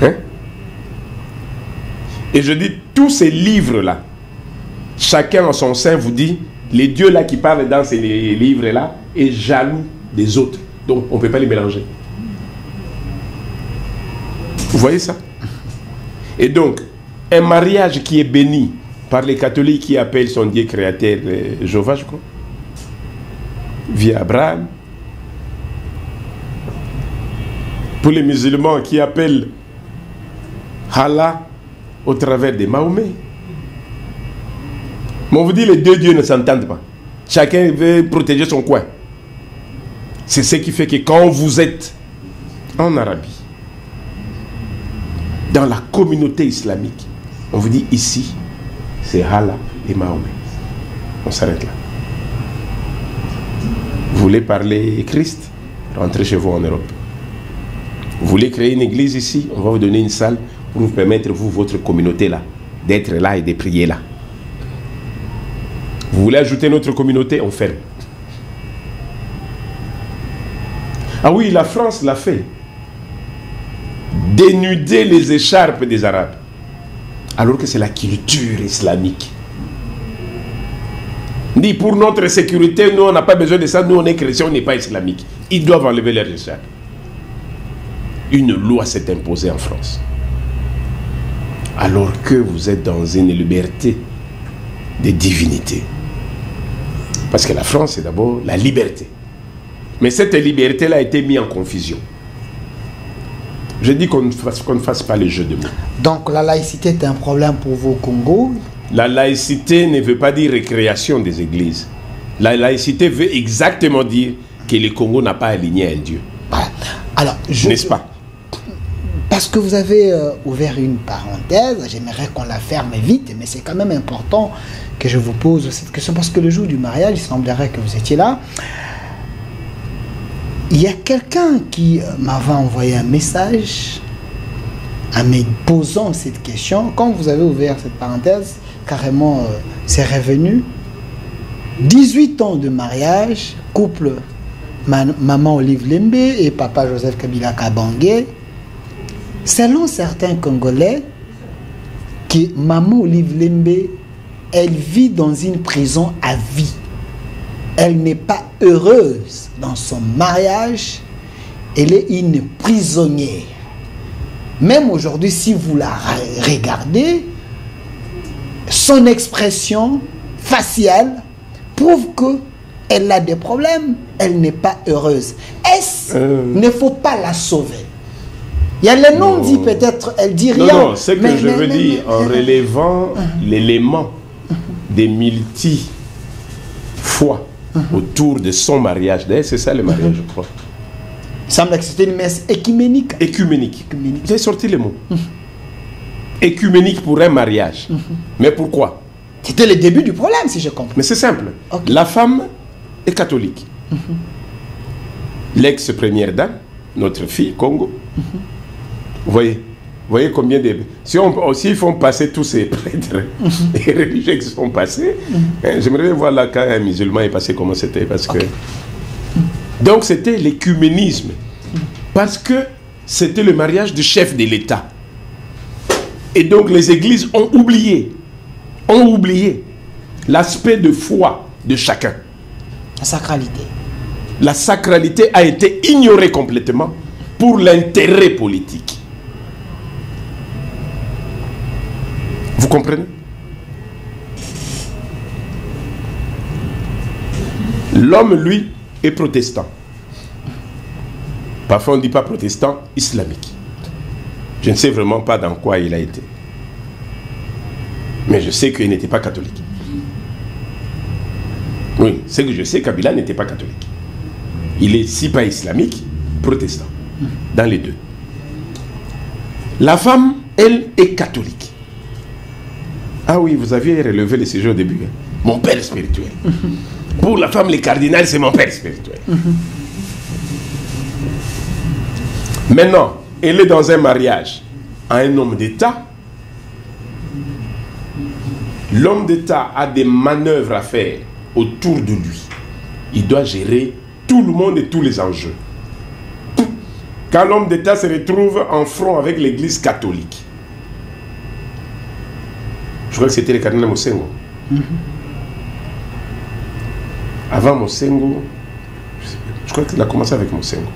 Hein? Et je dis, tous ces livres-là, chacun en son sein vous dit, les dieux là qui parlent dans ces livres-là est jaloux des autres. Donc on ne peut pas les mélanger. Vous voyez ça? Et donc, un mariage qui est béni par les catholiques qui appellent son Dieu créateur Jéhovah, je crois, via Abraham. Pour les musulmans qui appellent Allah au travers de Mahomet. Mais on vous dit les deux dieux ne s'entendent pas. Chacun veut protéger son coin. C'est ce qui fait que quand vous êtes en Arabie, dans la communauté islamique, on vous dit ici, c'est Allah et Mahomet. On s'arrête là. Vous voulez parler Christ? Rentrez chez vous en Europe. Vous voulez créer une église ici? On va vous donner une salle pour vous permettre, vous, votre communauté là, d'être là et de prier là. Vous voulez ajouter notre communauté? On ferme. Ah oui, la France l'a fait. Dénuder les écharpes des Arabes. Alors que c'est la culture islamique. Dit pour notre sécurité, nous on n'a pas besoin de ça, nous on est chrétiens, on n'est pas islamique. Ils doivent enlever leurs écharpes. Une loi s'est imposée en France. Alors que vous êtes dans une liberté de divinité. Parce que la France, c'est d'abord la liberté. Mais cette liberté-là a été mise en confusion. Je dis qu'on ne fasse pas les jeux de mots. Donc la laïcité est un problème pour vous au Congo? La laïcité ne veut pas dire récréation des églises. La laïcité veut exactement dire que le Congo n'a pas aligné un Dieu. Voilà. Alors, n'est-ce pas? Parce que vous avez ouvert une parenthèse, j'aimerais qu'on la ferme vite, mais c'est quand même important que je vous pose cette question, parce que le jour du mariage, il semblerait que vous étiez là. Il y a quelqu'un qui m'avait envoyé un message en me posant cette question. Quand vous avez ouvert cette parenthèse, carrément, c'est revenu. 18 ans de mariage, couple maman Olive Lembe et papa Joseph Kabila Kabange. Selon certains Congolais, que maman Olive Lembe, elle vit dans une prison à vie. Elle n'est pas heureuse dans son mariage. Elle est une prisonnière. Même aujourd'hui, si vous la regardez, son expression faciale prouve qu'elle a des problèmes. Elle n'est pas heureuse. Est-ce qu'il ne faut pas la sauver? Il y a le nom dit peut-être, elle dit rien. Non, ce que je veux dire, en relevant l'élément des multi-fois autour de son mariage. D'ailleurs, c'est ça le mariage, je crois. Il semble que c'était une messe écuménique. Écuménique. J'ai sorti le mot. Écuménique pour un mariage. Mais pourquoi? C'était le début du problème, si je comprends. Mais c'est simple. Okay. La femme est catholique. L'ex-première dame, notre fille, Congo. Vous voyez combien de... S'ils font passer tous ces prêtres et religieux qui sont passés, j'aimerais voir là quand un musulman est passé, comment c'était. Parce que... Donc c'était l'écuménisme. Parce que c'était le mariage du chef de l'État. Et donc les églises ont oublié l'aspect de foi de chacun. La sacralité. La sacralité a été ignorée complètement pour l'intérêt politique. Vous comprenez? L'homme, lui, est protestant. Parfois, on ne dit pas protestant, islamique. Je ne sais vraiment pas dans quoi il a été. Mais je sais qu'il n'était pas catholique. Oui, c'est que je sais, Kabila n'était pas catholique. Il est, si pas islamique, protestant. Dans les deux. La femme, elle, est catholique. Ah oui, vous aviez relevé le sujet au début. Hein? Mon père spirituel. Pour la femme, les cardinals, c'est mon père spirituel. Maintenant, elle est dans un mariage à un homme d'État. L'homme d'État a des manœuvres à faire autour de lui. Il doit gérer tout le monde et tous les enjeux. Quand l'homme d'État se retrouve en front avec l'église catholique. Je crois que c'était le cardinal Mosengo. Avant Mosengo, je crois qu'il a commencé avec Mosengo.